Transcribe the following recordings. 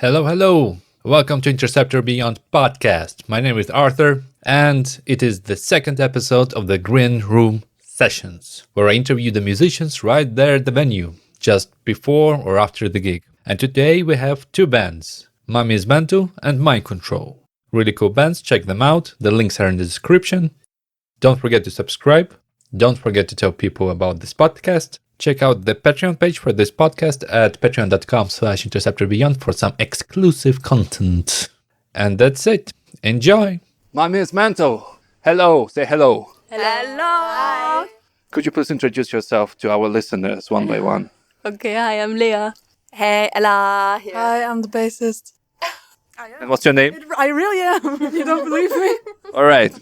Hello, hello. Welcome to Interceptor Beyond podcast. My name is Arthur, and it is the second episode of the Green Room Sessions, where I interview the musicians right there at the venue, just before or after the gig. And today we have two bands, Mummy's Bantu and Mind Control. Really cool bands, check them out. The links are in the description. Don't forget to subscribe. Don't forget to tell people about this podcast. Check out the Patreon page for this podcast at patreon.com/interceptorbeyond for some exclusive content. And that's it. Enjoy. Mummy's Bantu. Hello. Say hello. Hello. Could you please introduce yourself to our listeners one by one? Okay, hi, I'm Leah. Hey, Ella. Here. Hi, I'm the bassist. And what's your name? I really am. You don't believe me? All right.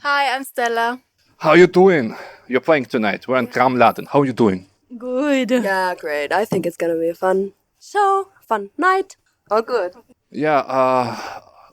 Hi, I'm Stella. How you doing? You're playing tonight. We're in Kramladen. How you doing? Good. Yeah, great. I think it's gonna be a fun show, fun night. All good. Yeah.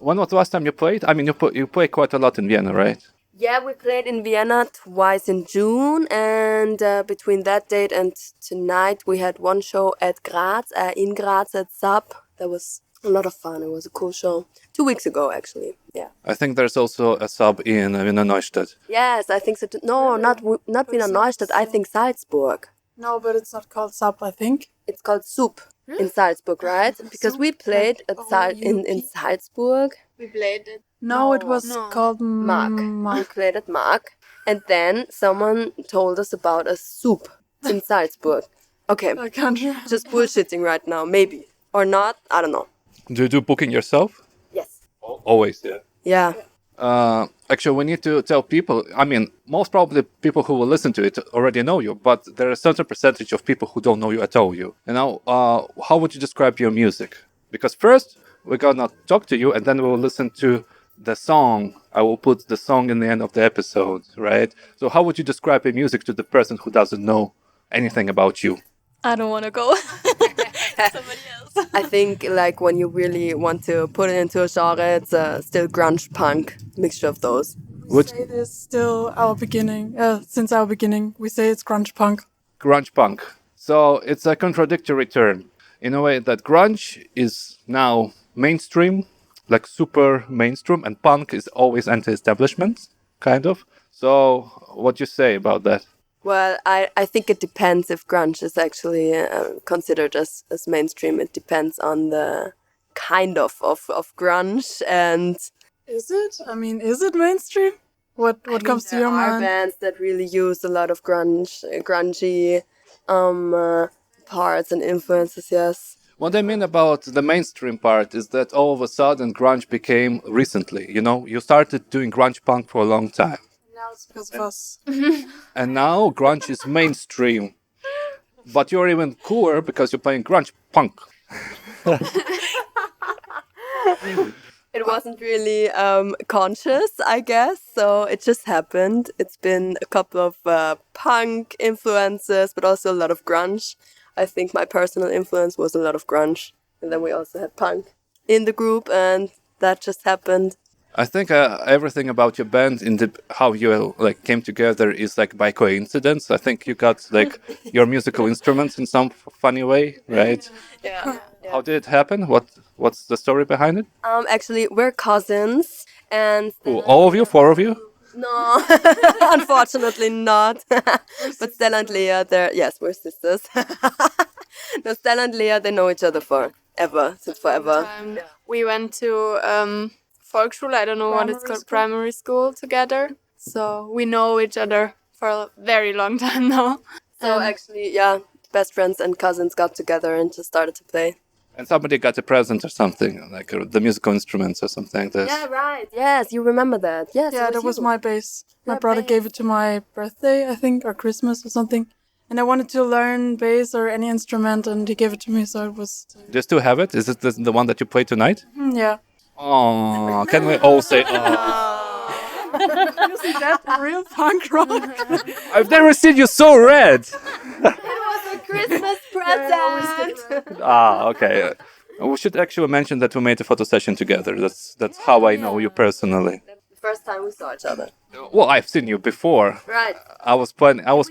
When was the last time you played? I mean, you play quite a lot in Vienna, right? Yeah, we played in Vienna twice in June, and between that date and tonight, we had one show at Graz, in Graz at Sub. That was a lot of fun. It was a cool show. 2 weeks ago, actually. Yeah. I think there's also a sub in Wiener Neustadt. Yes, I think so too. No, not Wiener Neustadt. I think Salzburg. No, but it's not called Sub, I think. It's called Soup in Salzburg, right? Because we played at in Salzburg. We played it. No, it was called Mark. We played at Mark. And then someone told us about a soup in Salzburg. Okay, I can't remember. just bullshitting right now. Maybe. Or not. I don't know. Do you do booking yourself? Yes. Always, yeah. Yeah. Actually, we need to tell people, I mean, most probably people who will listen to it already know you, but there is a certain percentage of people who don't know you at all. You know, how would you describe your music? Because first, we're gonna talk to you, and then we will listen to the song. I will put the song in the end of the episode, right? So how would you describe your music to the person who doesn't know anything about you? I don't want to go. Somebody else. I think like when you really want to put it into a genre, it's still grunge punk mixture of those. We say this still our beginning. Since our beginning, we say it's grunge punk. Grunge punk. So it's a contradictory term in a way that grunge is now mainstream, like super mainstream, and punk is always anti-establishment, kind of. So what do you say about that? Well, I think it depends if grunge is actually considered as mainstream. It depends on the kind of grunge and... Is it? I mean, is it mainstream? What comes to your mind? There are mind? bands that really use a lot of grungy parts and influences, yes. What I mean about the mainstream part is that all of a sudden grunge became recently. You know, you started doing grunge punk for a long time. Now it's because of us. And now grunge is mainstream. But you're even cooler because you're playing grunge punk. It wasn't really conscious, I guess, so it just happened. It's been a couple of punk influences, but also a lot of grunge. I think my personal influence was a lot of grunge. And then we also had punk in the group, and that just happened. I think everything about your band, how you like came together, is like by coincidence. I think you got like your musical instruments in some funny way, right? Yeah. How did it happen? What's the story behind it? Actually, we're cousins, and All of you, 4 of you? no, unfortunately not. But Stella and Leah, we're sisters. No, Stella and Leah, they know each other since forever. We went to Volksschule, I don't know what it's called, primary school together. So we know each other for a very long time now. So actually, yeah, best friends and cousins got together and just started to play. And somebody got a present or something, like the musical instruments or something like this. Yeah, right. Yes, you remember that. Yes, Yeah, that was my bass. My brother gave it to my birthday, I think, or Christmas or something. And I wanted to learn bass or any instrument, and he gave it to me, so it was... Do you still have it? Is it the one that you play tonight? Yeah. Oh, can we all say, oh? Isn't that real punk rock? I've never seen you so red! It was a Christmas present! Okay. We should actually mention that we made a photo session together. That's how I know you personally. first time we saw each other. Well, I've seen you before. Right. I was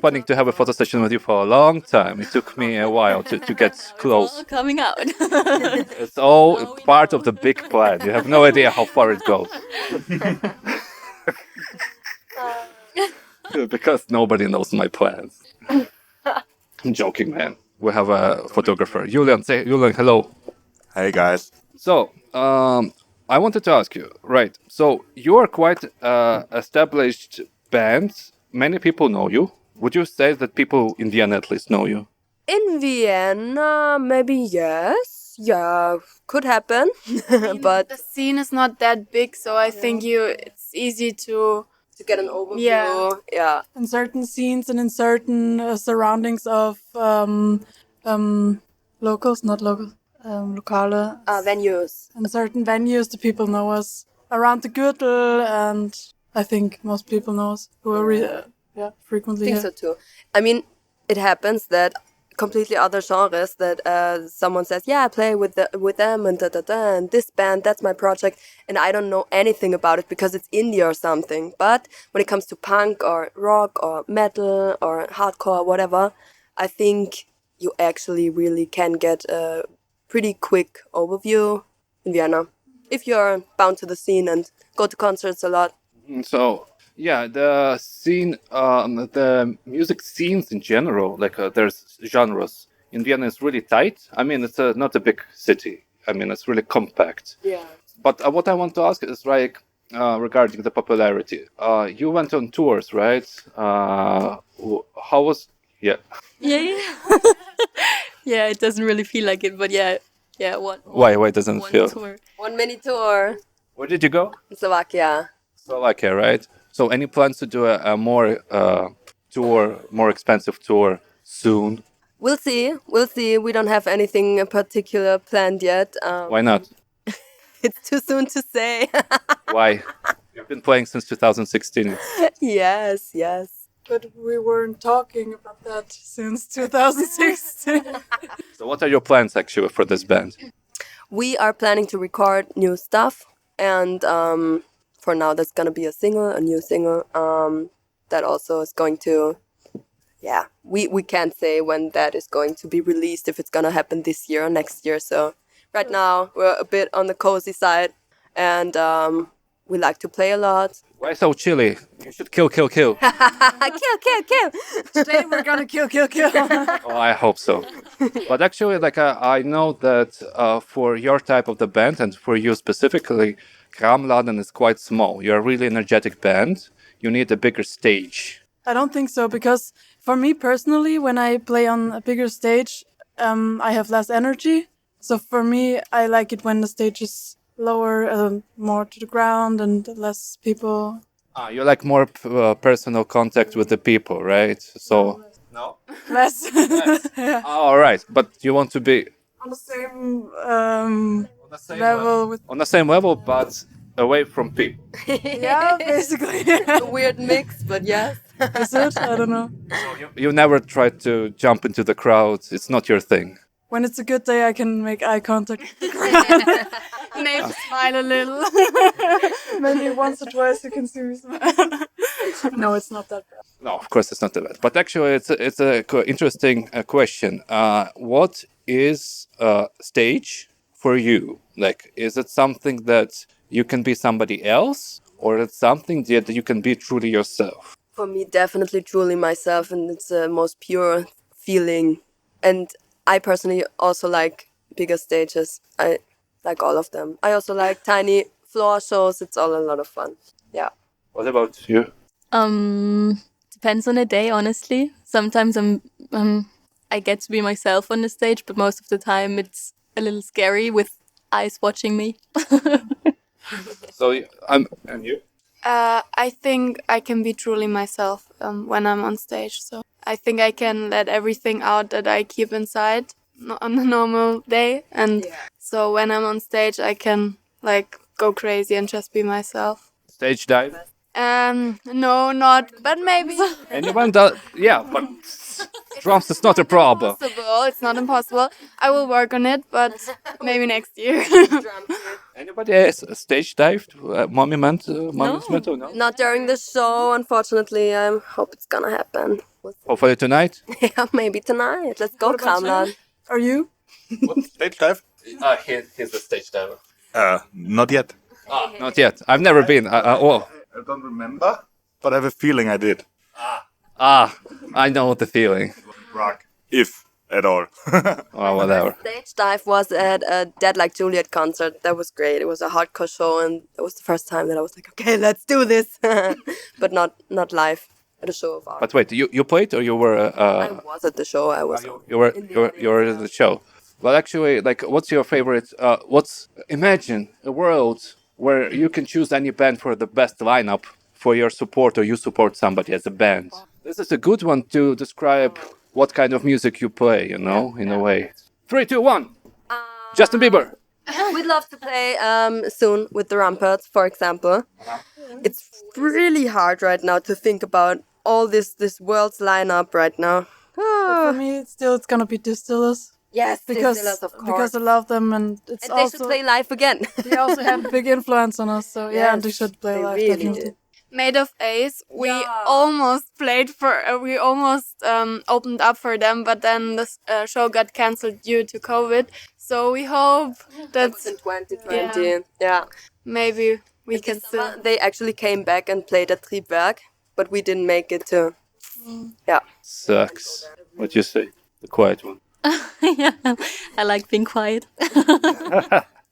planning to have a photo session with you for a long time. It took me a while to get close. Coming out. It's all part of the big plan. You have no idea how far it goes. Because nobody knows my plans. I'm joking, man. We have a photographer. Julian, say Julian, hello. Hey guys. So, I wanted to ask you, right? So you are quite established band. Many people know you. Would you say that people in Vienna at least know you? In Vienna, maybe yes. Yeah, could happen. But The scene is not that big, so I think it's easy to to get an overview, Yeah. In certain scenes and in certain surroundings of locals, not locals, lokale. venues. In certain venues, the people know us. Around the Gürtel, and I think most people know us who are frequently I think here. so too. I mean, it happens that completely other genres that someone says, yeah, I play with them and and this band, that's my project, and I don't know anything about it because it's indie or something. But when it comes to punk or rock or metal or hardcore, whatever, I think you actually really can get a pretty quick overview in Vienna if you're bound to the scene and go to concerts a lot. So yeah, the scene, the music scenes in general, like there's genres in Vienna is really tight. I mean, it's not a big city. I mean, it's really compact. Yeah. But what I want to ask is like regarding the popularity. You went on tours, right? How was? Yeah. Yeah. Yeah, it doesn't really feel like it, but yeah, one. Why doesn't it One feel? tour. One mini tour Where did you go? in Slovakia. Slovakia, right? So any plans to do a more tour, more expensive tour soon? We'll see. We'll see. We don't have anything in particular planned yet. Why not? It's too soon to say. Why? You've been playing since 2016. Yes. But we weren't talking about that since 2016. So what are your plans actually for this band? We are planning to record new stuff, and for now, there's gonna be a new single. That also is going to, we can't say when that is going to be released, if it's gonna happen this year or next year. So right now we're a bit on the cozy side, and we like to play a lot. Why so chilly? You should kill. Kill. Today we're gonna kill. Oh, I hope so. But actually, like I know that for your type of the band and for you specifically, Kramladen is quite small. You're a really energetic band. You need a bigger stage. I don't think so, because for me personally, when I play on a bigger stage, I have less energy. So for me, I like it when the stage is lower, more to the ground, and less people. You like more personal contact with the people, right? So no. Less. Yeah. All right, but you want to be On the same level with. on the same level, but away from people. Yeah, basically. A weird mix, but yes. Is it? I don't know. You never tried to jump into the crowd. It's not your thing. When it's a good day, I can make eye contact with the crowd. maybe smile a little. Maybe once or twice you can see me smile. No, it's not that bad. No, of course it's not that bad. But actually, it's a interesting question. What is stage for you? Like, is it something that you can be somebody else, or it's something that you can be truly yourself? For me, definitely truly myself, and it's the most pure feeling. And I personally also like bigger stages. I like all of them. I also like tiny floor shows. It's all a lot of fun. Yeah. What about you? Depends on the day, honestly. Sometimes I get to be myself on the stage, but most of the time it's a little scary with eyes watching me. So and you? I think I can be truly myself when I'm on stage. So I think I can let everything out that I keep inside on a normal day. And so when I'm on stage, I can like go crazy and just be myself. Stage dive? No, not, but maybe. Anyone does? Yeah, but drums is not a problem. It's not impossible. I will work on it, but maybe next year. Anybody has stage dived? Mommy's Mental? No. Not during the show, unfortunately. I hope it's gonna happen. Hopefully tonight. Yeah, maybe tonight. Let's go, What about you? Kamlan. Are you? Stage dive? He's a stage diver. Not yet. Not yet. I've never been. Oh, I don't remember, but I have a feeling I did. I know the feeling. Rock. If at all. Or whatever. Stage dive was at a Dead Like Juliet concert. That was great. It was a hardcore show, and it was the first time that I was like, okay, let's do this. But not live at a show of art. But wait, you played or you were? I was at the show. I was. You were at the show. Well, actually, like, what's your favorite? Imagine a world where you can choose any band for the best lineup for your support, or you support somebody as a band. This is a good one to describe what kind of music you play. You know, in a way. 3, 2, 1. Justin Bieber. We'd love to play soon with the Ramparts, for example. It's really hard right now to think about all this world's lineup right now. But for me, it's gonna be Distillers. Yes, Because Distillers, of course. because I love them, and it's And they also should play live again. they also had a big influence on us. So yeah, and they Yes, should play they live. really Definitely. did. Made of Ace, we almost played for, we almost opened up for them, but then the show got cancelled due to COVID. So we hope That that was in 2020. Yeah. maybe we can still. They actually came back and played at Triebwerk, but we didn't make it to. Yeah. Sucks. What you say? The quiet one. Yeah, I like being quiet.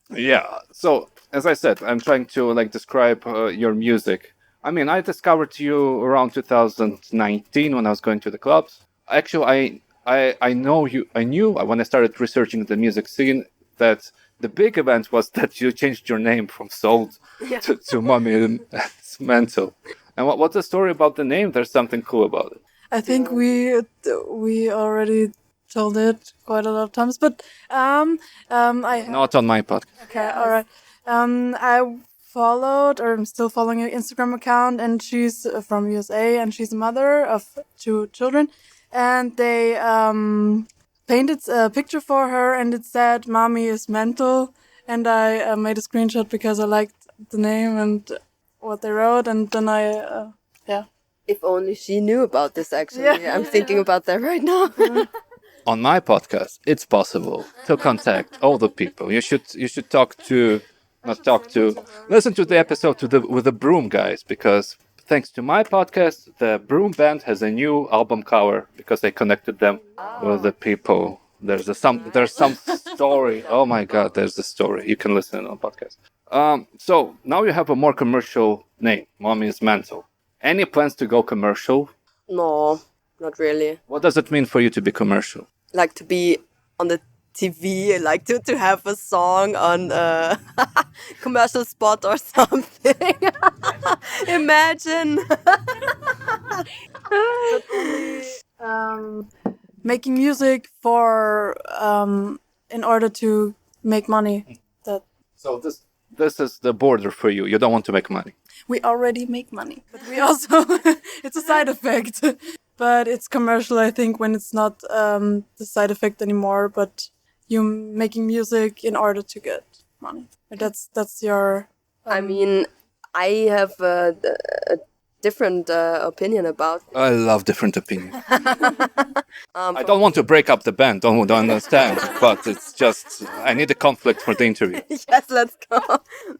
Yeah. So as I said, I'm trying to like describe your music. I mean, I discovered you around 2019 when I was going to the clubs. Actually, I know you. I knew when I started researching the music scene that the big event was that you changed your name from Sold to Mommy Mental. And what's the story about the name? There's something cool about it. I think we already told it quite a lot of times, but I Not on my podcast. okay, all right. I followed, or I'm still following her Instagram account, and she's from USA, and she's a mother of 2 children, and they painted a picture for her, and it said "Mommy is mental," and I made a screenshot because I liked the name and what they wrote, and then yeah. If only she knew about this, actually. Yeah. I'm thinking about that right now. On my podcast, it's possible to contact all the people. You should listen to the episode with the Broom guys, because thanks to my podcast, the Broom band has a new album cover because I connected them with the people. There's some story. Oh my God, there's a story. You can listen on podcast. So now you have a more commercial name. Mommy is Mental. Any plans to go commercial? No, not really. What does it mean for you to be commercial? Like to be on the TV, like to have a song on a commercial spot or something. Imagine. Making music for in order to make money. That So this is the border for you. You don't want to make money. we already make money, but we also it's a side effect. But it's commercial, I think, when it's not the side effect anymore, but you making music in order to get money. That's your. I mean, I have a different opinion about. I love different opinions. I don't want to break up the band. Don't understand. But it's just I need a conflict for the interview. Yes, let's go.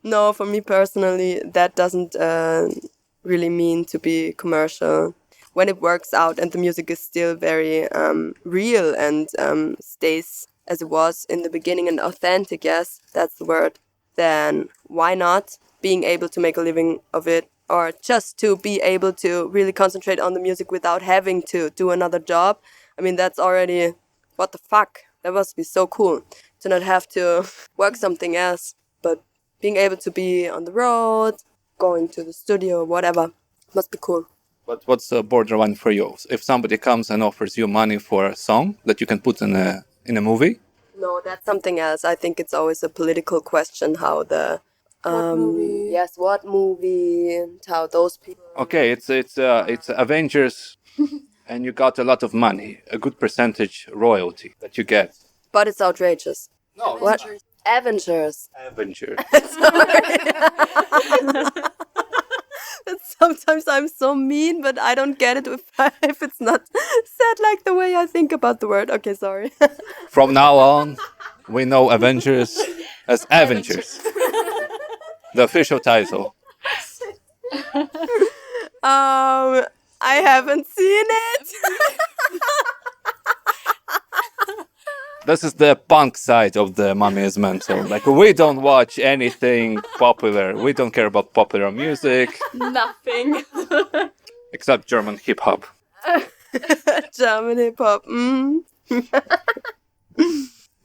No, for me personally, that doesn't really mean to be commercial. When it works out and the music is still very real and stays as it was in the beginning and authentic, yes, that's the word, then why not being able to make a living of it, or just to be able to really concentrate on the music without having to do another job? I mean, that's already, what the fuck? That must be so cool to not have to work something else, but being able to be on the road, going to the studio, whatever, must be cool. But what's the borderline for you? If somebody comes and offers you money for a song that you can put in a movie? No, that's something else. I think it's always a political question how the what movie and how those people. Okay, it's Avengers, and you got a lot of money, a good percentage royalty that you get. But it's outrageous. No, What? Avengers. Avengers. Sometimes I'm so mean, but I don't get it if it's not said like the way I think about the word. Okay, sorry. From now on, we know Avengers as Avengers. The official title. I haven't seen it. This is the punk side of the Mommy is Mental. Like, we don't watch anything popular. We don't care about popular music, Nothing. except German hip hop. German hip hop.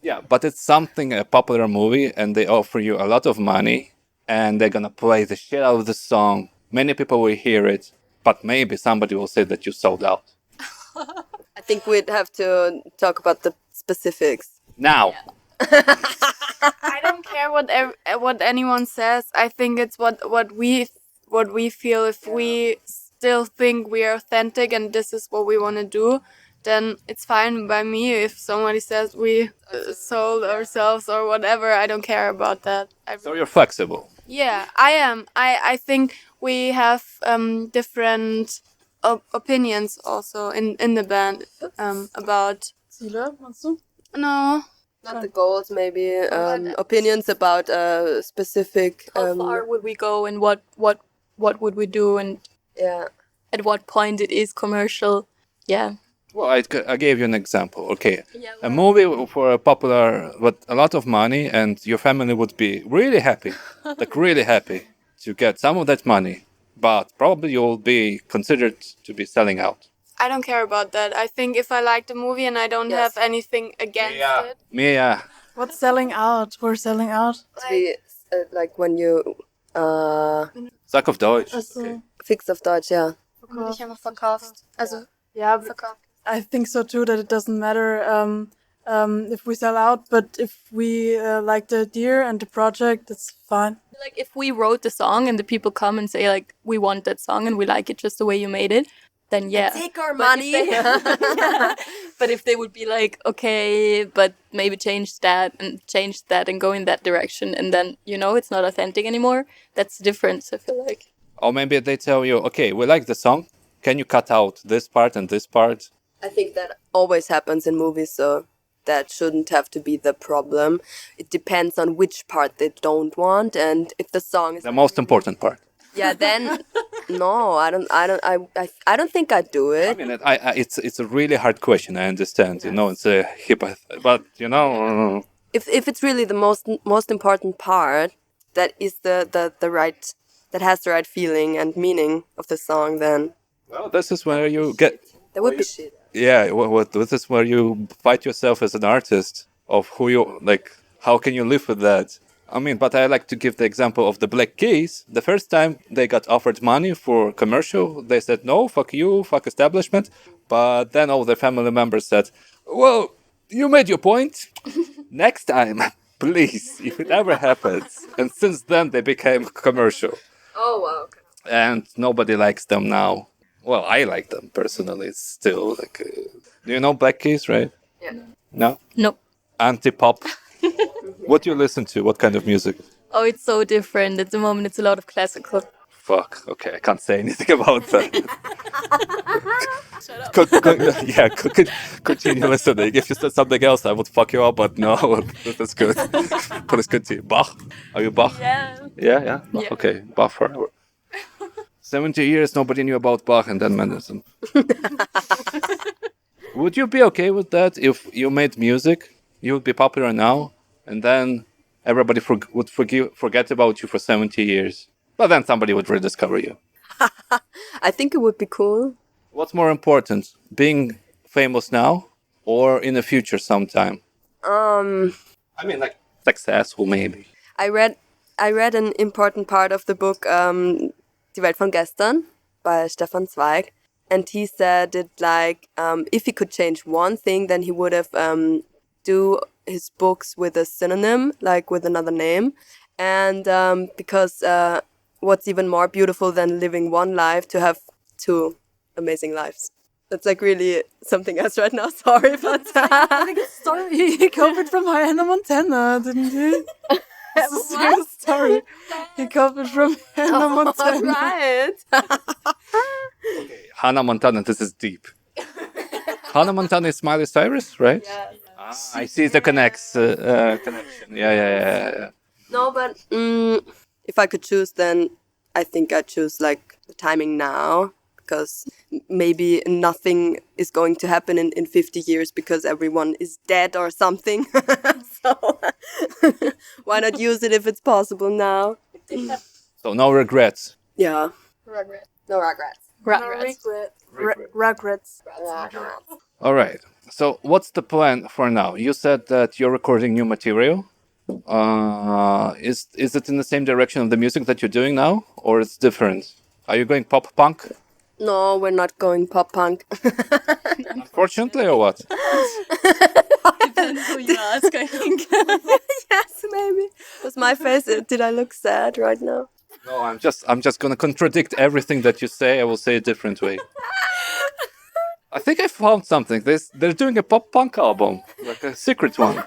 Yeah, but it's something, a popular movie, and they offer you a lot of money, and they're gonna play the shit out of the song. Many people will hear it, but maybe somebody will say that you sold out. I think we'd have to talk about the specifics. Now, I don't care what anyone says. I think it's what we feel. If we still think we are authentic and this is what we want to do, then it's fine by me. If somebody says we sold ourselves or whatever, I don't care about that. so you're flexible. Yeah, I am. I think we have different opinions also in the band about Ziele, meinst du? no. Not the goals, maybe opinions about specific. How far would we go, and what would we do, and Yeah. at what point it is commercial? Yeah. Well, I gave you an example. Okay, Yeah, a movie for a popular, but a lot of money, and your family would be really happy, like really happy to get some of that money, but probably you'll be considered to be selling out. I don't care about that. I think if I like the movie and I don't Yes. have anything against it, Yeah, What's selling out? We're selling out. Like when you Sag auf Deutsch. Also, fix auf Deutsch, yeah. dich einfach verkaufst. Also yeah, verkauft. I think so too, that it doesn't matter if we sell out, but if we like the idea and the project, it's fine. Like if we wrote the song and the people come and say like we want that song and we like it just the way you made it, then yeah. Take our But if money. they- But if they would be like, okay, but maybe change that and go in that direction, and then it's not authentic anymore. That's the difference. I feel like. Or maybe they tell you, okay, we like the song. Can you cut out this part and this part? I think that always happens in movies, so that shouldn't have to be the problem. It depends on which part they don't want, and if the song is The most important part. yeah, then no, I don't think I'd do I it. mean, it's a really hard question. I understand, it's a hip, but If it's really the most important part, that is the right, that has the right feeling and meaning of the song, then well, this is where you get. that would be shit. Yeah, this is where you fight yourself as an artist of who you like. How can you live with that? I mean, but I like to give the example of the Black Keys. The first time they got offered money for commercial, they said no, fuck you, fuck establishment. But then all their family members said, "Well, you made your point. Next time, please, if it ever happens." And since then, they became commercial, Oh wow. and nobody likes them now. Well, I like them personally. It's still like, do you know Black Keys, right? Yeah. No, No. anti-pop. What do you listen to? What kind of music? Oh, it's so different. At the moment, it's a lot of classical. Fuck. Okay, I can't say anything about that. Shut up. Continue listening. If you said something else, I would fuck you up. But no, that's good. Please continue. Bach. Are you Bach? Yeah. Yeah. Bach. Yeah. Okay, Bach forever. 70 years, nobody knew about Bach, and then Mendelssohn. Would you be okay with that if you made music? You would be popular now, and then everybody would forget about you for 70 years. But then somebody would rediscover you. I think it would be cool. What's more important, being famous now or in the future sometime? I mean, like successful maybe. I read an important part of the book Die Welt von gestern by Stefan Zweig, and he said it like if he could change one thing, then he would have do his books with a synonym, like with another name, and because what's even more beautiful than living one life, to have two amazing lives. That's like really something else right now. Sorry, but I think it's story. He copied from Hannah Montana, didn't he? It's a serious story. He copied from Hannah Montana. right. Hannah Montana, this is deep. Hannah Montana is Miley Cyrus, right? Yeah. I see the connection. Yeah. No, but if I could choose, then I think I'd choose like the timing now, because maybe nothing is going to happen in 50 years because everyone is dead or something. So why not use it if it's possible now? So no regrets. Yeah. Regret. No regrets. Regrets. All right. So what's the plan for now? You said that you're recording new material. Is it in the same direction of the music that you're doing now, or it's different? Are you going pop punk? No, we're not going pop punk. Unfortunately, or what? Depends who you ask, I think. Yes, maybe. Was my face? Did I look sad right now? No, I'm just gonna contradict everything that you say. I will say a different way. I think I found something. They're doing a pop punk album, like a secret one.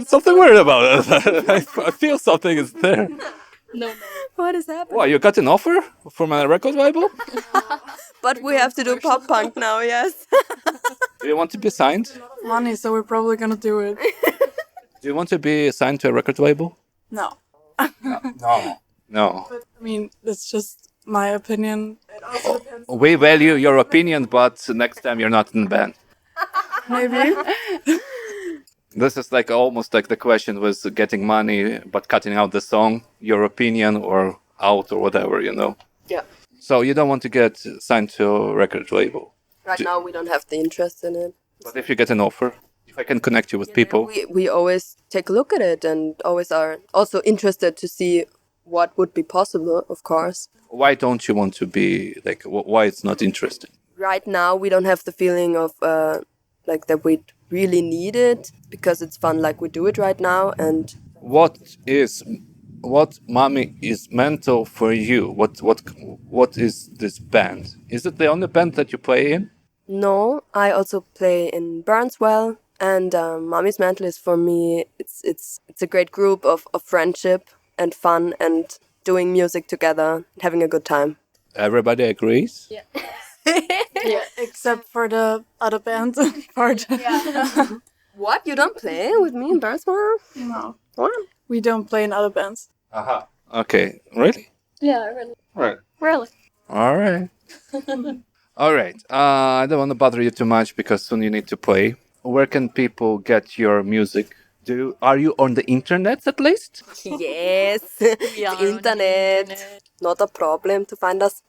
Something weird about it. I feel something is there. No. What is happening? What, you got an offer from a record label? But we have to do pop punk now, yes. Do you want to be signed? Money, so we're probably gonna do it. Do you want to be signed to a record label? No. No. But I mean, it's just my opinion. It also depends. We value your opinion, but next time you're not in the band. Maybe. This is like almost like the question was getting money, but cutting out the song, your opinion, or out or whatever, you know. Yeah. So you don't want to get signed to a record label. Right now we don't have the interest in it. But if you get an offer, if I can connect you with people, We always take a look at it and always are also interested to see what would be possible, of course. why don't you want to be like? Why it's not interesting? Right now we don't have the feeling of like that we really need it because it's fun like we do it right now. And What Mommy is mental for you? What is this band? Is it the only band that you play in? no, I also play in Burnswell, and Mommy's Mantle is for me. It's a great group of friendship and fun and doing music together, having a good time. Everybody agrees. Yeah, except for the other band part. What, you don't play with me in Burnswell? No. What? We don't play in other bands. Aha. Okay. Really? Yeah, really. Right. Really. All right. All right. I don't want to bother you too much because soon you need to play. Where can people get your music? Are you on the internet at least? Yes, are the on the internet. Not a problem to find us.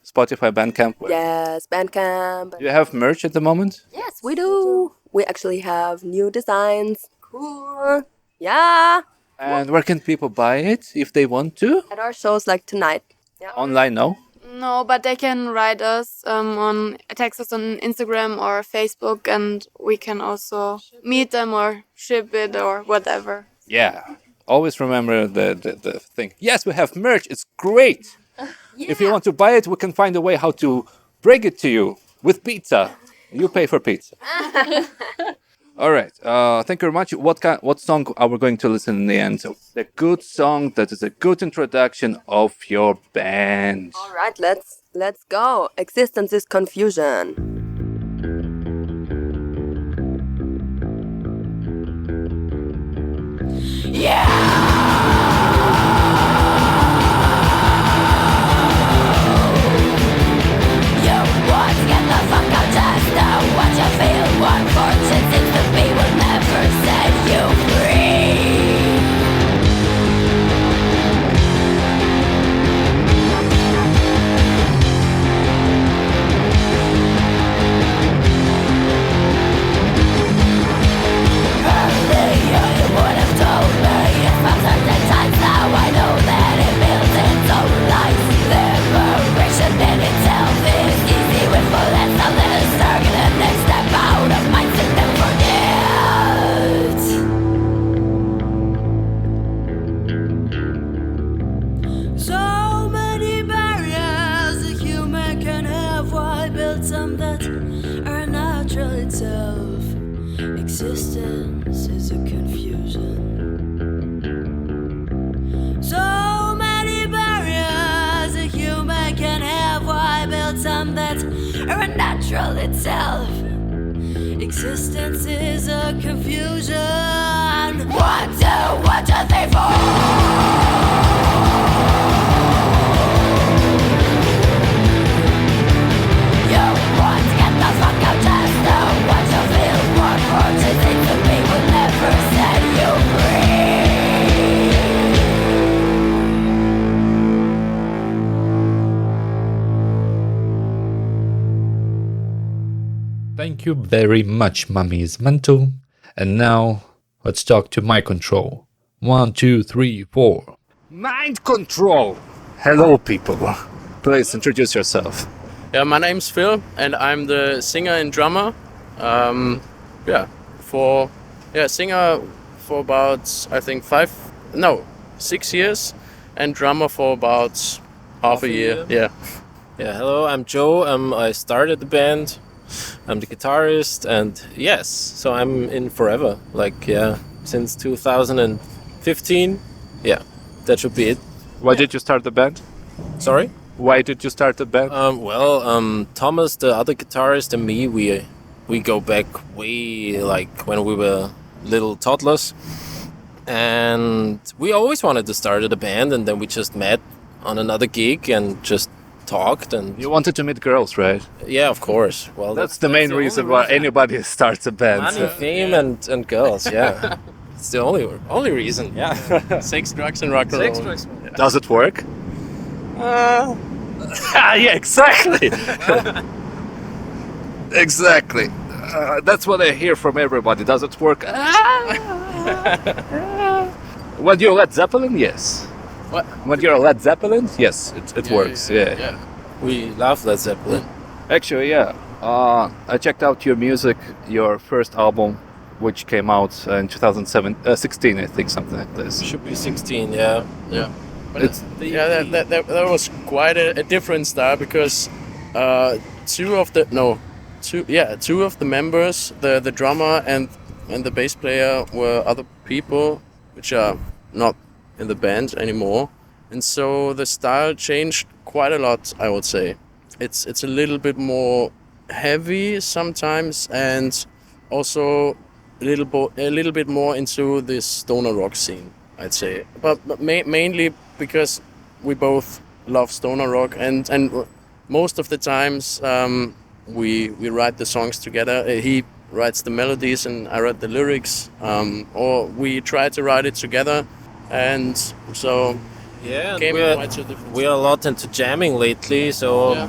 Spotify, Bandcamp. Yes, Bandcamp. Do you have merch at the moment? Yes, we do. We actually have new designs. Cool. Yeah. And where can people buy it if they want to? At our shows like tonight. Online, no? No, but they can write us text us on Instagram or Facebook, and we can also meet them or ship it or whatever. Yeah. Always remember the thing. Yes, we have merch. It's great. If you want to buy it, we can find a way how to bring it to you with pizza. You pay for pizza. All right. Thank you very much. What song are we going to listen in the end? So, the good song that is a good introduction of your band. All right, let's go. Existence is confusion. Would have told me Existence is a confusion. So many barriers a human can have. Why build some that are unnatural itself? Existence is a confusion. 1, 2, 1, 2, 3, 4. You want to get the fuck out, just know what you feel. What words you think to me will never set you free. Thank you very much, Mummy is mental. And now, let's talk to mind control. 1, 2, 3, 4. Mind control! Hello, people. Please introduce yourself. Yeah, my name's Phil, and I'm the singer and drummer. Singer for about, I think 6 years, and drummer for about half a year. Yeah. Yeah, hello, I'm Joe. I started the band. I'm the guitarist, and yes, so I'm in forever. Since 2015. Yeah, that should be it. Why did you start the band? Sorry? Why did you start the band? Thomas, the other guitarist, and me, we go back way when we were little toddlers, and we always wanted to start a band, and then we just met on another gig and just talked. And You wanted to meet girls, right? yeah, of course. Well, That's the main reason why anybody starts a band. money, fame, and girls. Yeah, it's the only reason. Yeah. Sex, drugs, and rock and roll. Does it work? Yeah, exactly. Exactly. That's what I hear from everybody. Does it work? When you're Led Zeppelin, yes. What? When you're Led Zeppelin, yes, it works. Yeah. We love Led Zeppelin. Actually, yeah. I checked out your music, your first album, which came out in 2016, I think, something like this. Should be 16. Yeah. Yeah. But It's that was quite a different style, because two of the members, the drummer and the bass player, were other people which are not in the band anymore, and so the style changed quite a lot. I would say it's a little bit more heavy sometimes, and also a little bit more into this stoner rock scene, I'd say, but mainly because we both love stoner rock, and most of the times we write the songs together. He writes the melodies and I write the lyrics, or we try to write it together, and so Yeah, and came we're, quite a different. we're a lot into jamming lately, so Yeah.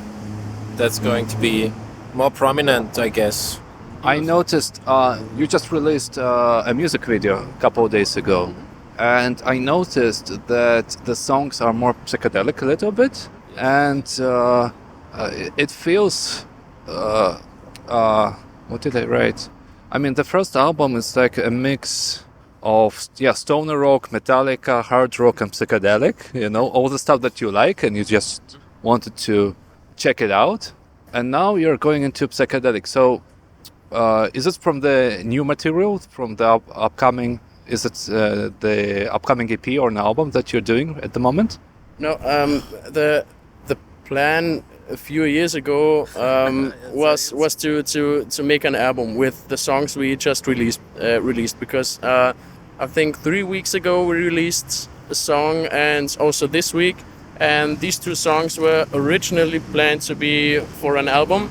that's going to be more prominent, I guess. I noticed you just released a music video a couple of days ago, and I noticed that the songs are more psychedelic a little bit, and it feels. What did I write? I mean, the first album is like a mix of stoner rock, Metallica, hard rock, and psychedelic. You know, all the stuff that you like, and you just wanted to check it out. And now you're going into psychedelic. So, is it from the new material, from the upcoming? Is it the upcoming EP or an album that you're doing at the moment? No, the plan a few years ago was to make an album with the songs we just released, because I think 3 weeks ago we released a song, and also this week, and these two songs were originally planned to be for an album,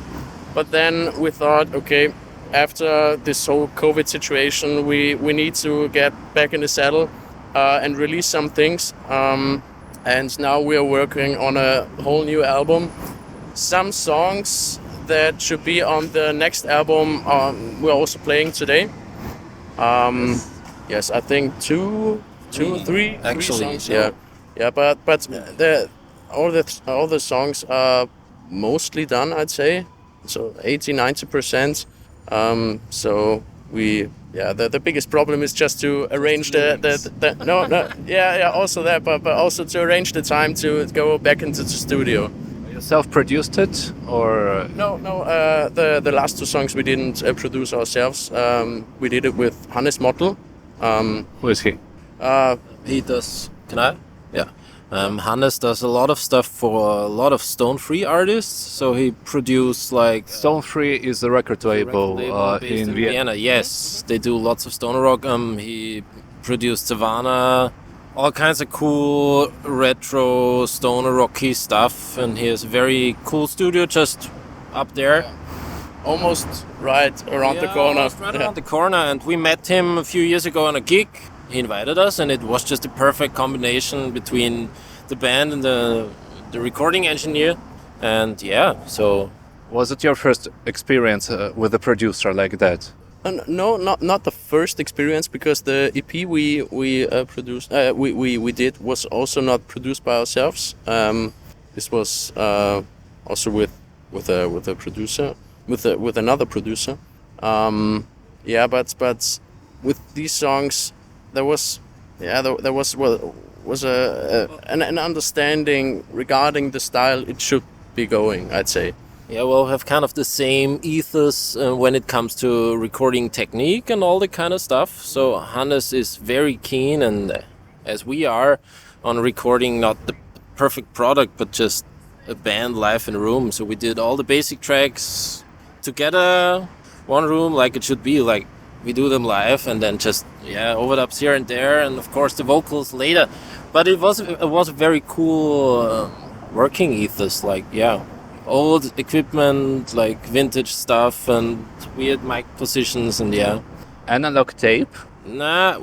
but then we thought, okay, after this whole COVID situation, we need to get back in the saddle and release some things, and now we are working on a whole new album. Some songs that should be on the next album we're also playing today. Yes, I think three Actually, songs. Yeah, but all the songs are mostly done, I'd say, so 80-90%. So the biggest problem is just to arrange also that, but also to arrange the time to go back into the studio. You self-produced it, or No. The last two songs we didn't produce ourselves. We did it with Hannes Mottel. who is he? He does. Can I? Yeah. Hannes does a lot of stuff for a lot of Stone Free artists. So he produced like Stone Free is the record label based in Vienna. Yes, they do lots of stoner rock. He produced Savannah, all kinds of cool retro stoner rocky stuff, and he has a very cool studio just up there. Almost right around the corner. Almost right around the corner, and we met him a few years ago on a gig. He invited us, and it was just a perfect combination between the band and the recording engineer. And yeah, so Was it your first experience with a producer like that? No, not the first experience, because the EP we produced we did was also not produced by ourselves. This was also with a producer, with another producer. But with these songs there was an understanding regarding the style it should be going, I'd say. yeah, we'll have kind of the same ethos when it comes to recording technique and all that kind of stuff. So Hannes is very keen, and as we are, on recording not the perfect product, but just a band live in a room. So we did all the basic tracks together, one room, like it should be, like we do them live, and then just overdubs here and there, and of course the vocals later. But it was a very cool working ethos, like old equipment, like vintage stuff and weird mic positions, and Analog tape? Nah,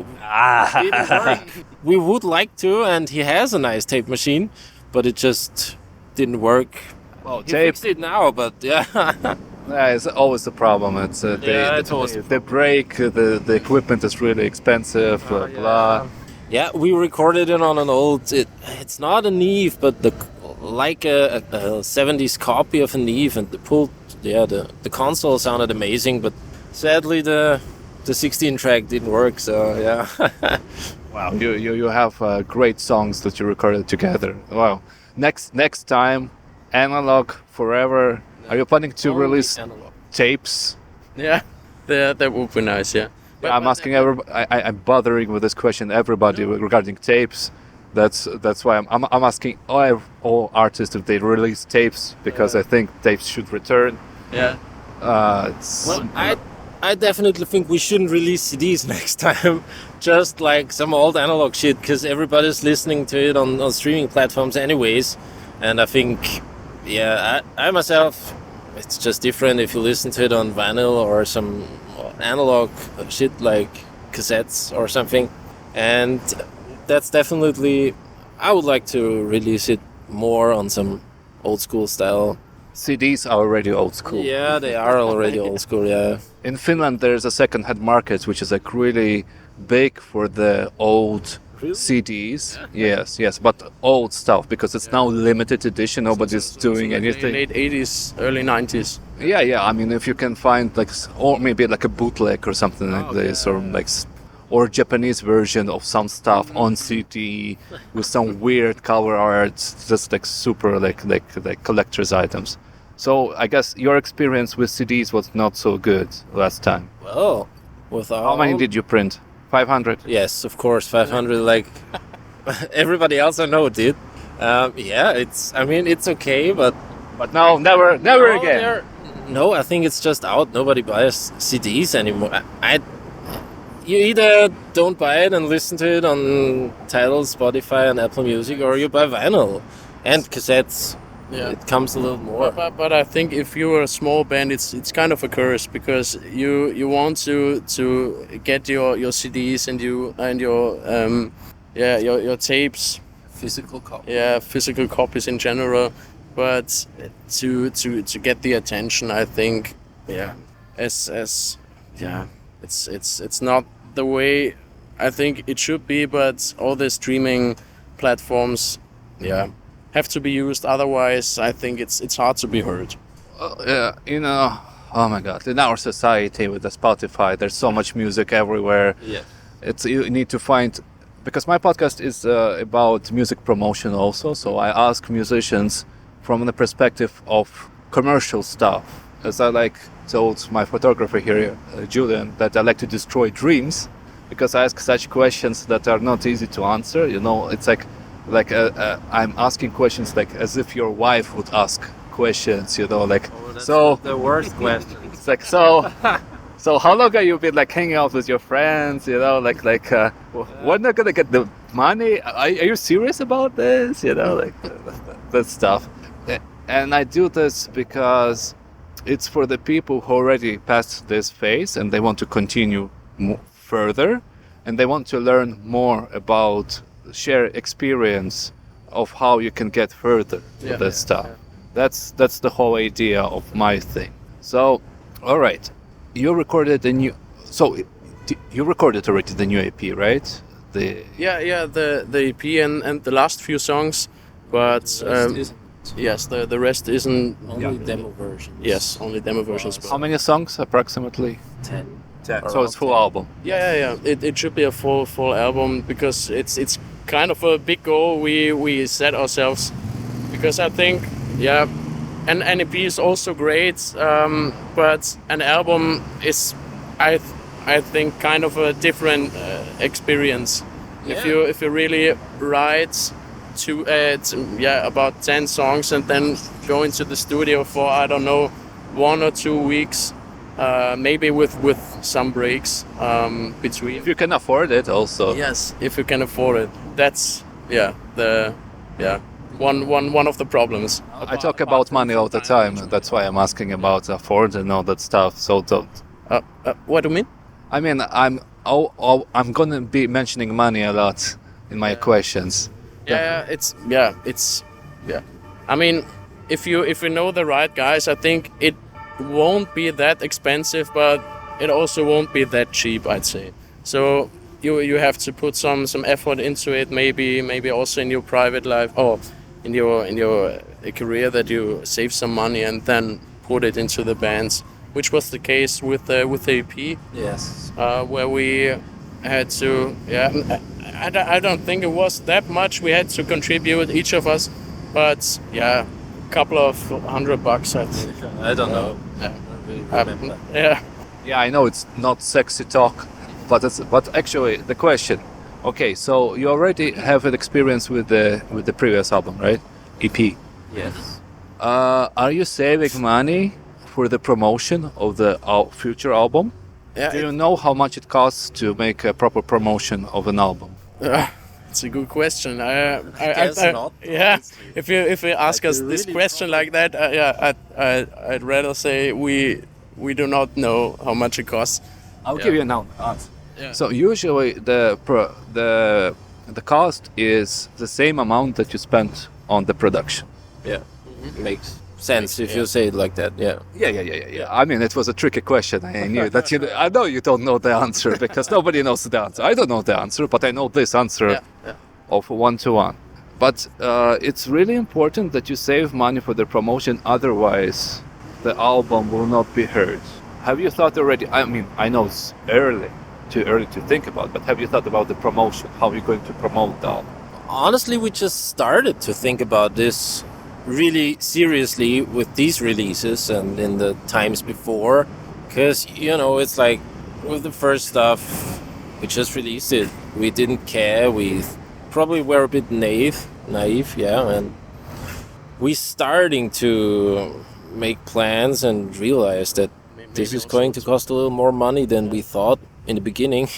didn't work. We would like to, and he has a nice tape machine, but it just didn't work. Well, he tape- fixed it now, but Yeah, it's always the problem. It's it's always the they break. The equipment is really expensive. Blah. Yeah, we recorded it on an old. It's not a Neve, but like a 70s copy of a Neve, and the console sounded amazing, but sadly the 16 track didn't work. So yeah. Wow, you have great songs that you recorded together. Wow. Next time, analog forever. Are you planning to release Analog. tapes? Yeah, that would be nice. Yeah. I'm asking everybody. I'm bothering with this question. Everybody regarding tapes. That's why I'm asking all artists if they release tapes, because I think tapes should return. Yeah. Well, I definitely think we shouldn't release CDs next time, just like some old analog shit, because everybody's listening to it on streaming platforms anyways. And I think, I myself, it's just different if you listen to it on vinyl or some analog shit like cassettes or something. And that's definitely, I would like to release it more on some old school style. CDs are already old school. Yeah, they are already old school, yeah. In Finland, there's a second-hand market, which is like really big for the old CDs. Yes, but old stuff, because it's now limited edition. Nobody's doing anything. Late 80s, early 90s. Yeah. I mean, if you can find or maybe like a bootleg or something like this, or or Japanese version of some stuff on CD with some weird cover art, just like super like collector's items. So I guess your experience with CDs was not so good last time. Well, without... How many did you print? 500? Yes, of course, 500, like everybody else I know did. It's okay, but no, never again. No, I think it's just out. Nobody buys CDs anymore. You either don't buy it and listen to it on Tidal, Spotify, and Apple Music, or you buy vinyl and cassettes. Yeah. It comes a little more. But I think if you're a small band, it's kind of a curse, because you want to get your CDs and your tapes, Physical copy. yeah, physical copies in general, but to get the attention, I think, it's not the way I think it should be. But all the streaming platforms, have to be used. Otherwise, I think it's hard to be heard. Oh my God! In our society with the Spotify, there's so much music everywhere. Yeah. You need to find, because my podcast is about music promotion also. So I ask musicians from the perspective of commercial stuff. As I like told my photographer here, Julian, that I like to destroy dreams because I ask such questions that are not easy to answer. You know, it's like I'm asking questions like as if your wife would ask questions. You know, like so. The worst question. It's like so. So how long have you been like hanging out with your friends? You know, when are gonna get the money? Are you serious about this? You know, like that stuff. And I do this because it's for the people who already passed this phase and they want to continue further, and they want to learn more about share experience of how you can get further with this stuff. That's the whole idea of my thing. So, all right. You recorded you recorded already the new EP, right? The EP and the last few songs, but yes, the rest isn't only demo versions. Yes, only demo versions. How many songs approximately? 10. So it's full album. Yeah. It should be a full album because it's kind of a big goal we set ourselves, because I think an EP is also great, but an album is I think kind of a different experience. Yeah. If you really write about 10 songs and then go into the studio for, I don't know, 1 or 2 weeks, maybe with some breaks between. If you can afford it also. Yes, if you can afford it. That's one of the problems. I talk about money all the time. That's why I'm asking about afford and all that stuff. So don't. What do you mean? I mean, I'm gonna be mentioning money a lot in my questions. It's I mean, if you know the right guys, I think it won't be that expensive, but it also won't be that cheap, I'd say. So you have to put some effort into it, maybe also in your private life or in your career, that you save some money and then put it into the bands, which was the case with the EP. Yes. Where we had to I don't think it was that much we had to contribute, each of us, but a couple of $100, I don't know. Yeah, I know it's not sexy talk, but actually the question. Okay, so you already have an experience with the previous album, right? EP. Yes. Are you saving money for the promotion of the future album? Yeah. Do you know how much it costs to make a proper promotion of an album? It's a good question. I guess not. Yeah. If you ask us this question like that, I'd rather say we do not know how much it costs. I'll give you an answer. Yeah. So usually the cost is the same amount that you spent on the production. Yeah. Makes sense if you say it like that. Yeah. Yeah. I mean, it was a tricky question. I knew that I know you don't know the answer because nobody knows the answer. I don't know the answer, but I know this answer of 1-to-1. But it's really important that you save money for the promotion. Otherwise, the album will not be heard. Have you thought already? I mean, I know it's too early to think about, but have you thought about the promotion? How are you going to promote the album? Honestly, we just started to think about this really seriously with these releases and in the times before, because it's like with the first stuff, we just released it. We didn't care. We probably were a bit naive, and we starting to make plans and realize that this is going to cost a little more money than we thought in the beginning.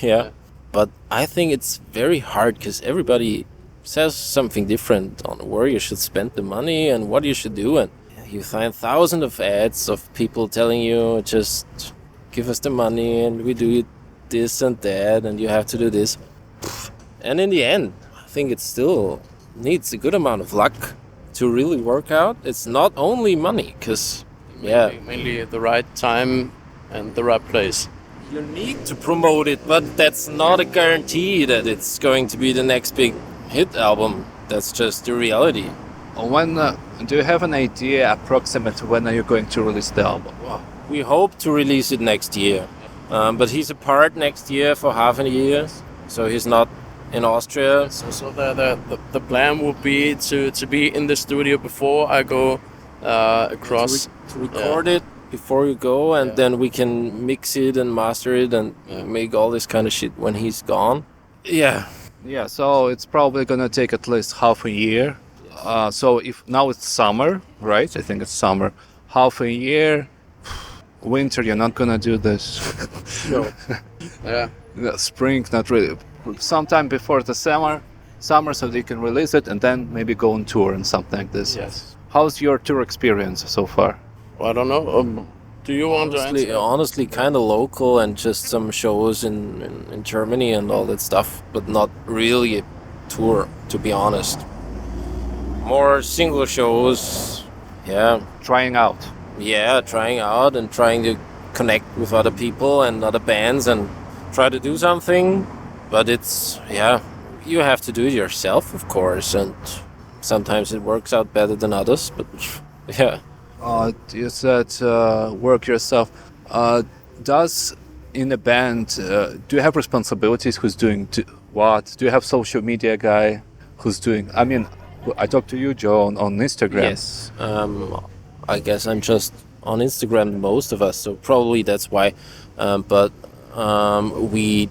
But I think it's very hard because everybody says something different on where you should spend the money and what you should do, and you find thousands of ads of people telling you just give us the money and we do this and that and you have to do this, and in the end I think it still needs a good amount of luck to really work out. It's not only money, because mainly the right time and the right place. You need to promote it, but that's not a guarantee that it's going to be the next big hit album. That's just the reality. When do you have an idea approximate when are you going to release the album? We hope to release it next year, but he's apart next year for half a year, so he's not in Austria. So the plan would be to be in the studio before I go across. To record it before you go, and then we can mix it and master it and make all this kind of shit when he's gone. Yeah. Yeah, so it's probably gonna take at least half a year. So if now it's summer, right? I think it's summer. Half a year. Winter, you're not gonna do this. No. Yeah. Spring, not really. Sometime before the summer, so they can release it and then maybe go on tour and something like this. Yes. How's your tour experience so far? Well, I don't know. Do you want to answer? Honestly, kind of local and just some shows in Germany and all that stuff, but not really a tour, to be honest. More single shows, yeah. Trying out. Yeah, trying out and trying to connect with other people and other bands and try to do something. But it's, yeah, you have to do it yourself, of course, and sometimes it works out better than others, but yeah. You said work yourself. Does in a band, do you have responsibilities? Who's doing what? Do you have social media guy who's doing? I mean, I talked to you, Joe, on Instagram. Yes. I guess I'm just on Instagram, most of us, so probably that's why. But we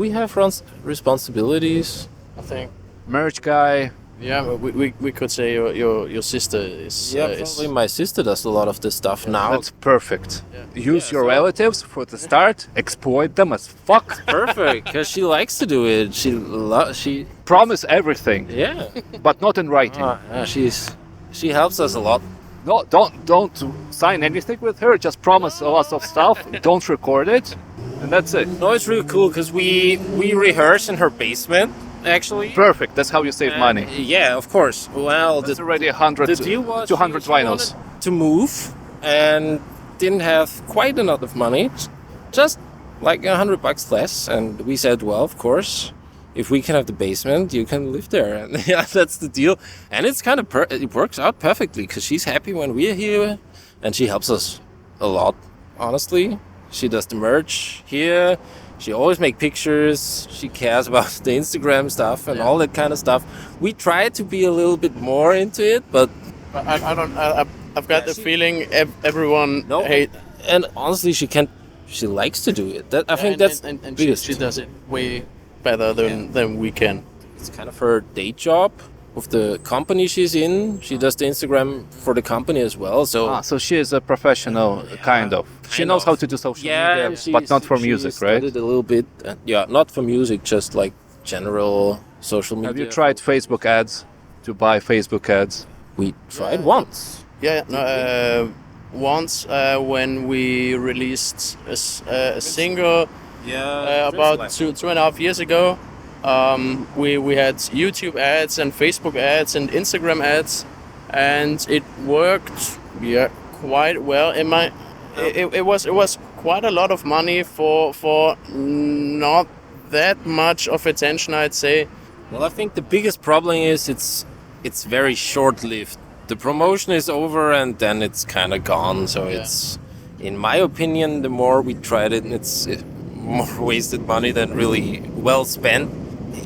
have responsibilities? I think. Merch guy. Yeah, we could say your sister is. Yeah, probably my sister does a lot of this stuff now. That's perfect. Use your relatives for the start. Exploit them as fuck. Perfect, because she likes to do it. She promise everything. Yeah, but not in writing. She helps us a lot. No, don't sign anything with her. Just promise a lot of stuff. Don't record it, and that's it. No, it's really cool because we rehearse in her basement. Actually, perfect. That's how you save money. Yeah, of course. Well, that's already 100. The deal was 200 she vinyls to move and didn't have quite enough money, just like $100 less. And we said, well, of course, if we can have the basement, you can live there. And yeah, that's the deal. And it's kind of it works out perfectly because she's happy when we're here, and she helps us a lot. Honestly, she does the merch here. She always makes pictures. She cares about the Instagram stuff and all that kind of stuff. We try to be a little bit more into it, but I don't. I've got the feeling everyone hate. And honestly, she can't. She likes to do it. That I think that's and she does it way better than we can. It's kind of her day job with the company she's in. She does the Instagram for the company as well. So she is a professional, kind of. She knows how to do social media, but not for music, right? Studied a little bit. Yeah, not for music, just like general social media. Have you tried Facebook ads? To buy Facebook ads? We tried once. Yeah, once when we released a single. Yeah, about two and a half years ago. We had YouTube ads and Facebook ads and Instagram ads, and it worked quite well. It was quite a lot of money for not that much of attention, I'd say. Well, I think the biggest problem is it's very short-lived. The promotion is over and then it's kind of gone. So it's, in my opinion, the more we tried it, it's more wasted money than really well spent.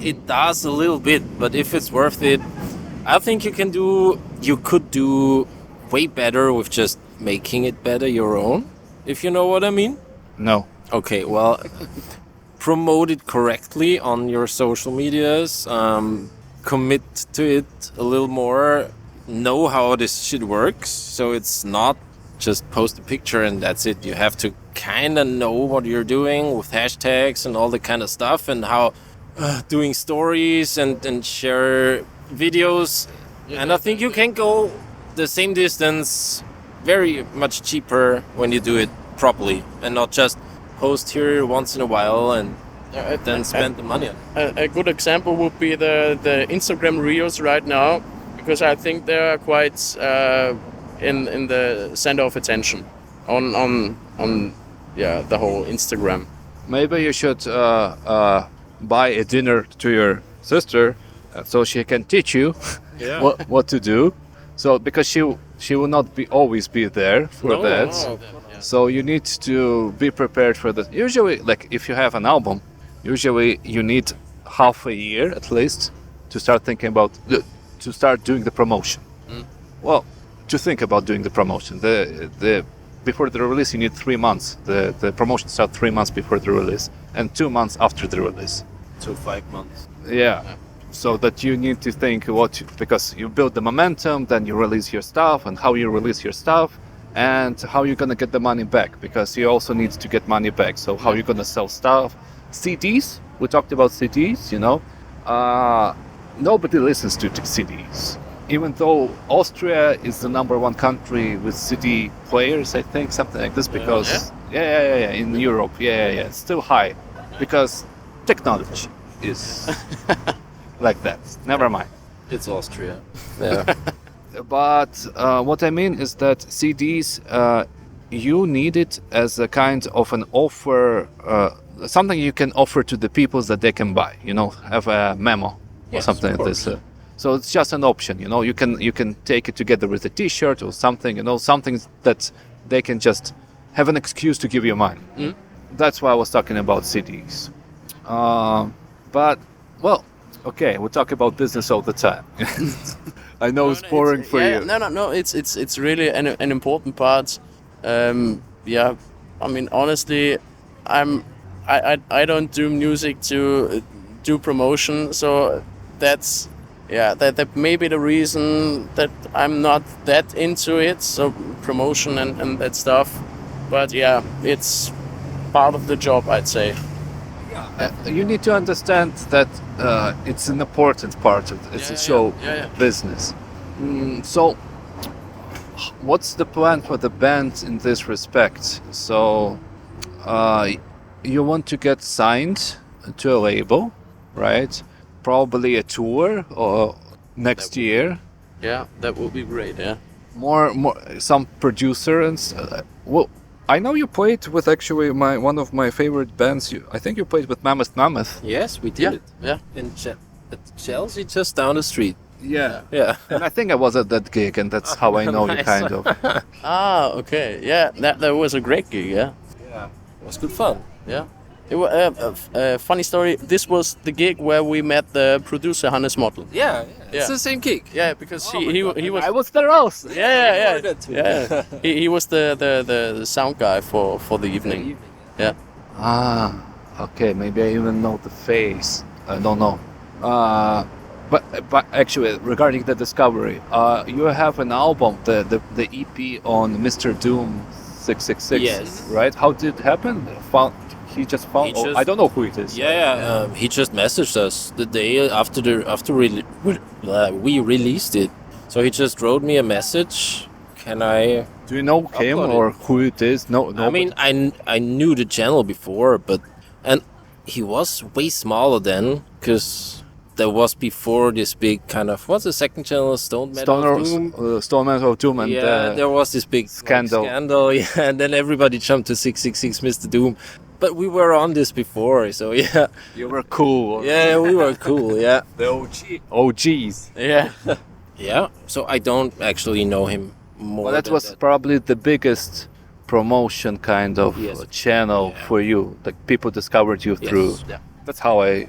It does a little bit, but if it's worth it, I think you could do way better with just making it better your own, if you know what I mean. No. Okay, well, promote it correctly on your social medias, commit to it a little more, know how this shit works, so it's not just post a picture and that's it. You have to kind of know what you're doing with hashtags and all the kind of stuff, and how doing stories and share videos. And I think you can go the same distance very much cheaper when you do it properly and not just post here once in a while and then spend the money on it. A good example would be the Instagram Reels right now, because I think they are quite in the center of attention on the whole Instagram. Maybe you should buy a dinner to your sister so she can teach you what to do. So because she will not always be there for that. No. So you need to be prepared for that. Usually, like if you have an album, usually you need half a year at least to start thinking about to start doing the promotion. Well, to think about doing the promotion, the before the release you need 3 months. The promotion starts 3 months before the release and 2 months after the release. So 5 months. Yeah. So that you need to think because you build the momentum, then you release your stuff, and how you release your stuff, and how you're gonna get the money back, because you also need to get money back. So how you're gonna sell stuff, CDs. We talked about CDs. Nobody listens to CDs, even though Austria is the #1 country with CD players. I think something like this, because in Europe, it's still high, because technology is like that. Never mind. It's Austria. Yeah. But what I mean is that CDs, you need it as a kind of an offer, something you can offer to the people that they can buy. Have a memo or something like this. So it's just an option. You can take it together with a T-shirt or something. Something that they can just have an excuse to give you money. That's why I was talking about CDs. But well, okay, we talk about business all the time. I know it's boring for you. No. It's really an important part. I mean, honestly, I don't do music to do promotion, so that's that may be the reason that I'm not that into it. So promotion and that stuff, but yeah, it's part of the job, I'd say. You need to understand that it's an important part of it. It's a show business. So, what's the plan for the band in this respect? So, you want to get signed to a label, right? Probably a tour or next year. Yeah, that would be great. Yeah. More, some producer and well. I know you played with actually one of my favorite bands. I think you played with Mammoth. Yes, we did. Yeah. At Chelsea, just down the street. Yeah. Yeah. And I think I was at that gig, and that's how I know you, kind of. Okay. Yeah, that was a great gig. Yeah. Yeah. It was good fun. Yeah. It was funny story. This was the gig where we met the producer Hannes Mottel. Yeah. It's the same gig. Yeah, because he was. I was there also. Yeah. He was the sound guy for the evening. Yeah. Okay. Maybe I even know the face. I don't know. But actually, regarding the discovery, you have an album, the EP on Mr. Doom 666. Yes. Right? How did it happen? He just found. I don't know who it is. Yeah. He just messaged us the day after we released it. So he just wrote me a message. Can I? Do you know him or who it is? No. I mean, I knew the channel before, and he was way smaller then, because there was before this big kind of, what's the second channel? Stone Metal Doom? Stone Metal Doom, and there was this big scandal. And then everybody jumped to 666 Mr. Doom. But we were on this before, so yeah. You were cool. Yeah, we were cool, yeah. The OGs. Yeah. Yeah, so I don't actually know him more. Well, that was probably the biggest promotion kind of channel for you. Like, people discovered you through. Yeah. That's how I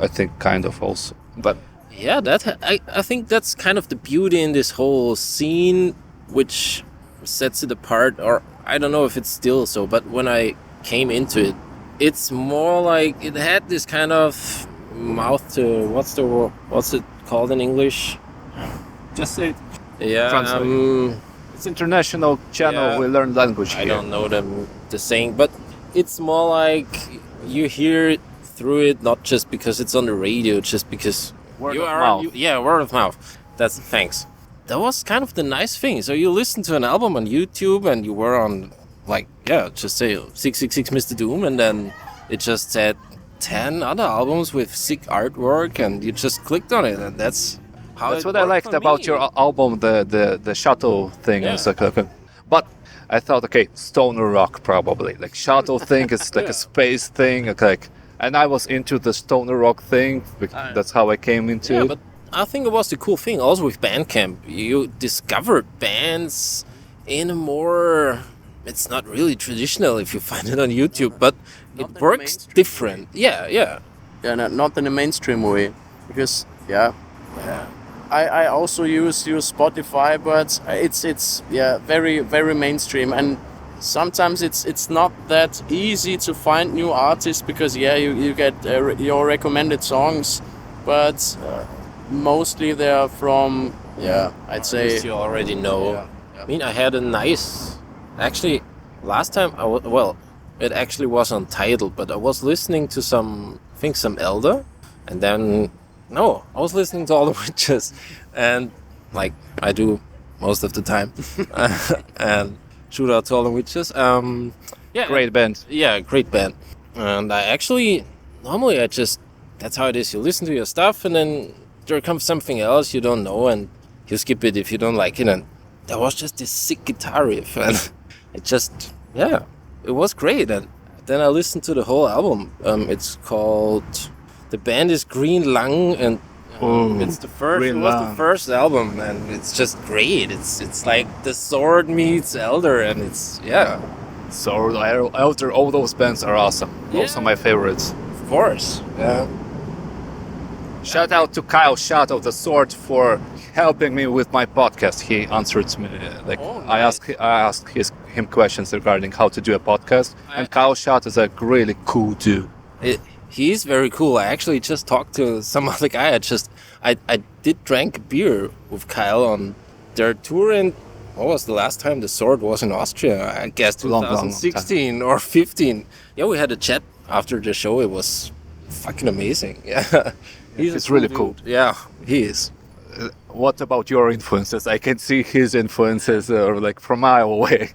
think kind of also. But yeah, I think that's kind of the beauty in this whole scene, which sets it apart. Or I don't know if it's still so, but when I came into it, it's more like it had this kind of mouth to what's it called in English? Just say it. Yeah. It's international channel. Yeah. We learn language here. I don't know the saying, but it's more like you hear it through it, not just because it's on the radio, just because word of mouth. Word of mouth. That's thanks. That was kind of the nice thing. So you listen to an album on YouTube, and you were on, just say 666 Mr. Doom, and then it just said 10 other albums with sick artwork, and you just clicked on it, and that's how. That's what I liked about your album, the shuttle thing. Yeah. It's like, but I thought, okay, stoner rock probably. Like, shuttle thing is like a space thing. Like, and I was into the stoner rock thing. That's how I came into it. But I think it was the cool thing also with Bandcamp. You discovered bands in a more... It's not really traditional if you find it on YouTube, but it works different. Yeah. not in a mainstream way, because I also use Spotify, but it's very very mainstream, and sometimes it's not that easy to find new artists, because you get your recommended songs, but mostly they're from I'd say You already know. Yeah. I mean, I had a nice. Actually, last time it actually was on Tidal, but I was listening to some Elder, and then I was listening to all the Witches, and like I do most of the time, and shoot out to all the Witches. Great band. Yeah, great band. And I actually normally that's how it is. You listen to your stuff, and then there comes something else you don't know, and you skip it if you don't like it. And there was just this sick guitar riff, and it was great. And then I listened to the whole album. It's called, the band is Green Lung, and it's the first. Green It was Lung. the first album, and it's just great. It's like the Sword meets Elder, and it's So Elder, all those bands are awesome. Those are my favorites. of course. Yeah. Shout out to Kyle Shot of the Sword for helping me with my podcast. He answered me. I asked him questions regarding how to do a podcast, and Kyle Shot is a really cool dude. He's very cool. I actually just talked to some other guy. I did drank a beer with Kyle on their tour, and what was the last time the Sword was in Austria? I guess Long, long, long 2016 or 15. Yeah, we had a chat after the show. It was fucking amazing. Yeah, He's really cool. dude. Yeah, he is. What about your influences? I can see his influences like from a mile away.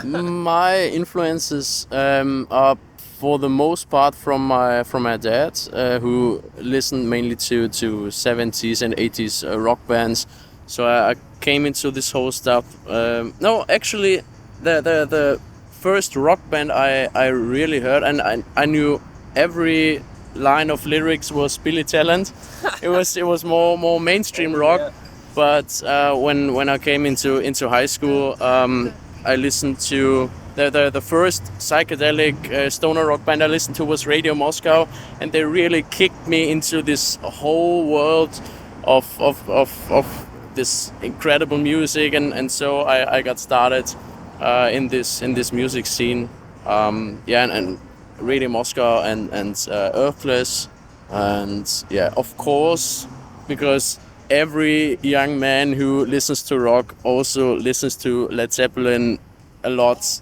my influences are for the most part from my dad, who listened mainly to 70s and 80s rock bands. So I came into this whole stuff. No, actually, the first rock band I really heard, and I knew every line of lyrics, was Billy Talent. It was more mainstream rock. But when I came into high school, I listened to the first psychedelic stoner rock band I listened to was Radio Moscow, and they really kicked me into this whole world of this incredible music, and so I got started in this music scene. And Radio Moscow and Earthless, and of course, because every young man who listens to rock also listens to Led Zeppelin a lot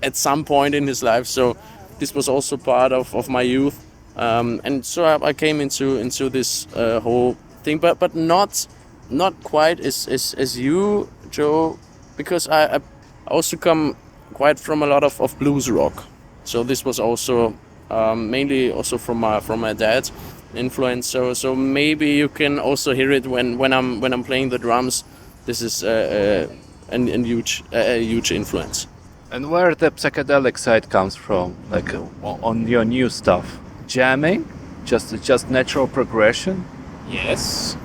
at some point in his life. So this was also part of my youth, and so I came into this whole thing, but not quite as you, Joe, because I also come quite from a lot of blues rock. So this was also mainly also from my dad's influence. So maybe you can also hear it when I'm playing the drums. This is a huge influence. And where the psychedelic side comes from, like on your new stuff, jamming, just natural progression. Yes,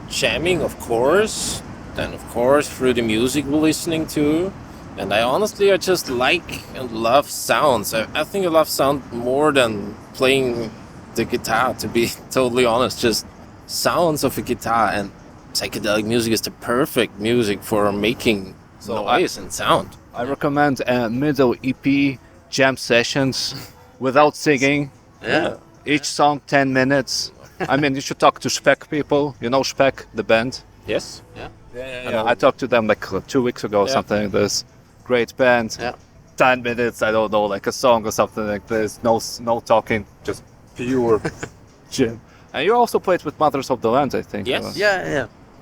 jamming, of course. Then, of course, through the music we're listening to. And I just like and love sounds. I think I love sound more than playing the guitar, to be totally honest. Just sounds of a guitar, and psychedelic music is the perfect music for making noise and sound. I recommend middle EP jam sessions without singing. Yeah. Each song 10 minutes. I mean, you should talk to Speck people. You know Speck, the band? Yes? And I talked to them like 2 weeks ago or something like this. Great band. Yeah. 10 minutes, I don't know, like a song or something like this. No talking, just pure jam. And you also played with Mothers of the Land, I think. Yes.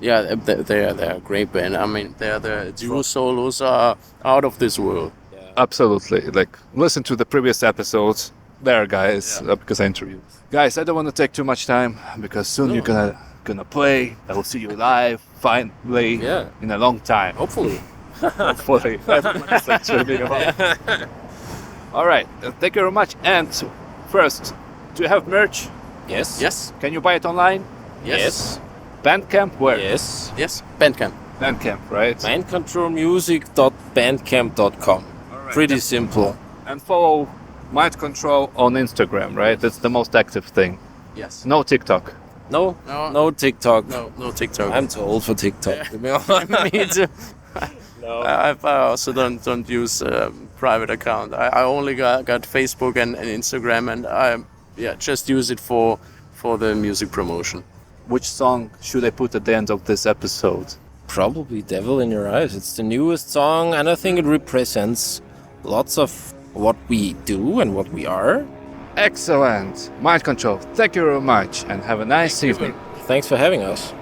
Yeah, they're a great band. I mean, the dual solos are out of this world. Absolutely. Like, listen to the previous episodes there, guys, because I interviewed. Guys, I don't want to take too much time because soon you're gonna play. I will see you live finally in a long time. Hopefully. Hopefully. All right. Thank you very much. And first, do you have merch? Yes. Yes. Can you buy it online? Yes. Bandcamp? Where? Yes. Yes. Bandcamp. Bandcamp, right? Mindcontrolmusic.bandcamp.com. Pretty simple. And follow Mind control on Instagram, right? That's the most active thing. Yes. No TikTok. No, No. no TikTok. No TikTok. I'm too old for TikTok. To be honest. Me too. No. I also don't use private account. I only got Facebook and Instagram, and I just use it for the music promotion. Which song should I put at the end of this episode? Probably Devil in Your Eyes. It's the newest song, and I think it represents lots of what we do and what we are. Excellent. Mind control. Thank you very much and have a nice evening. Thanks for having us.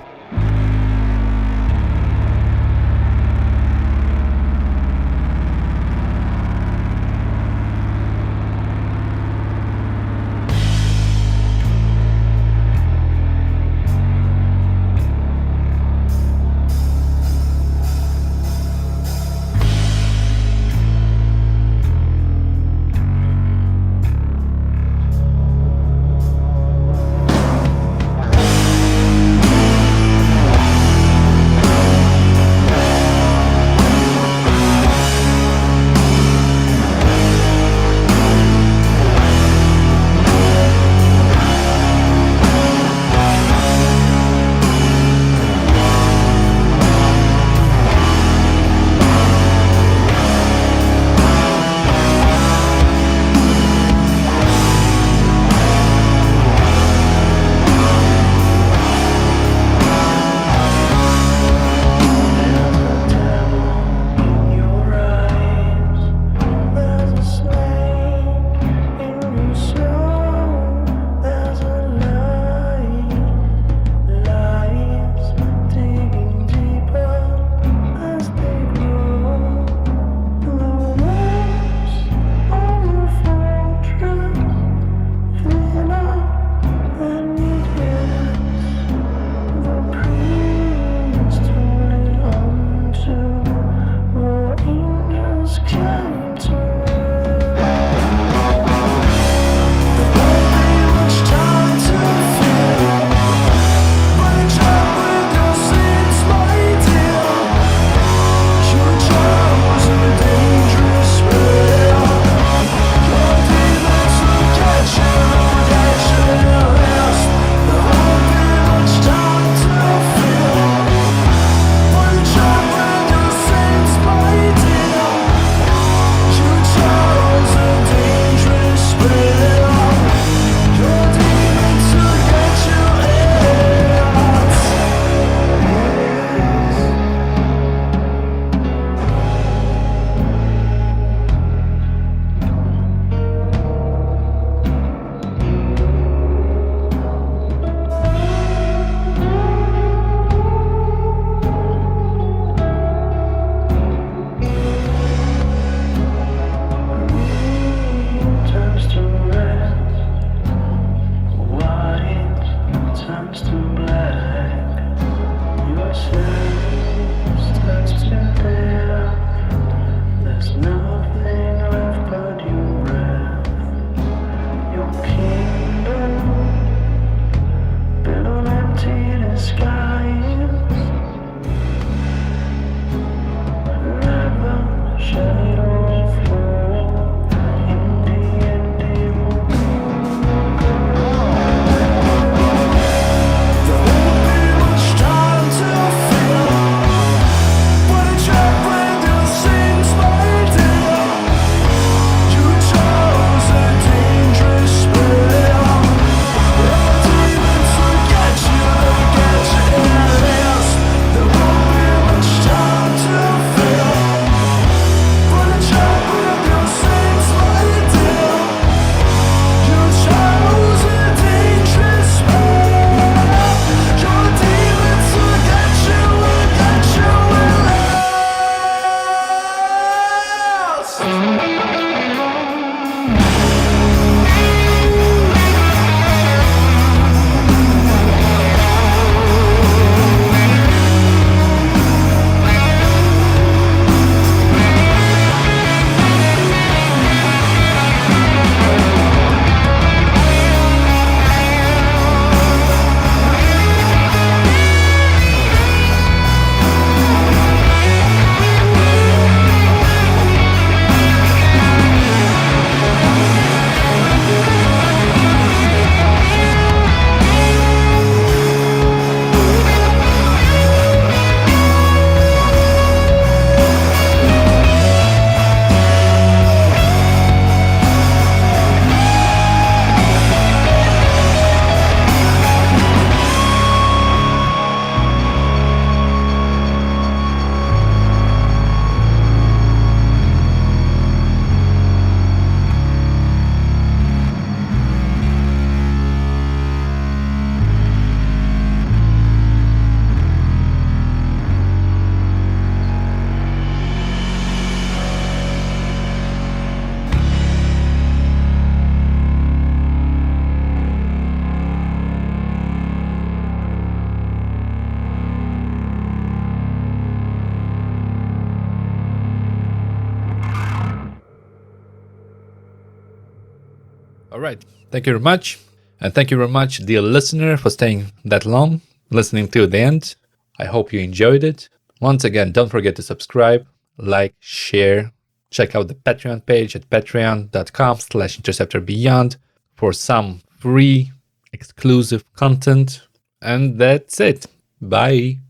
All right. Thank you very much. And thank you very much, dear listener, for staying that long, listening to the end. I hope you enjoyed it. Once again, don't forget to subscribe, like, share. Check out the Patreon page at patreon.com/interceptorbeyond for some free exclusive content. And that's it. Bye.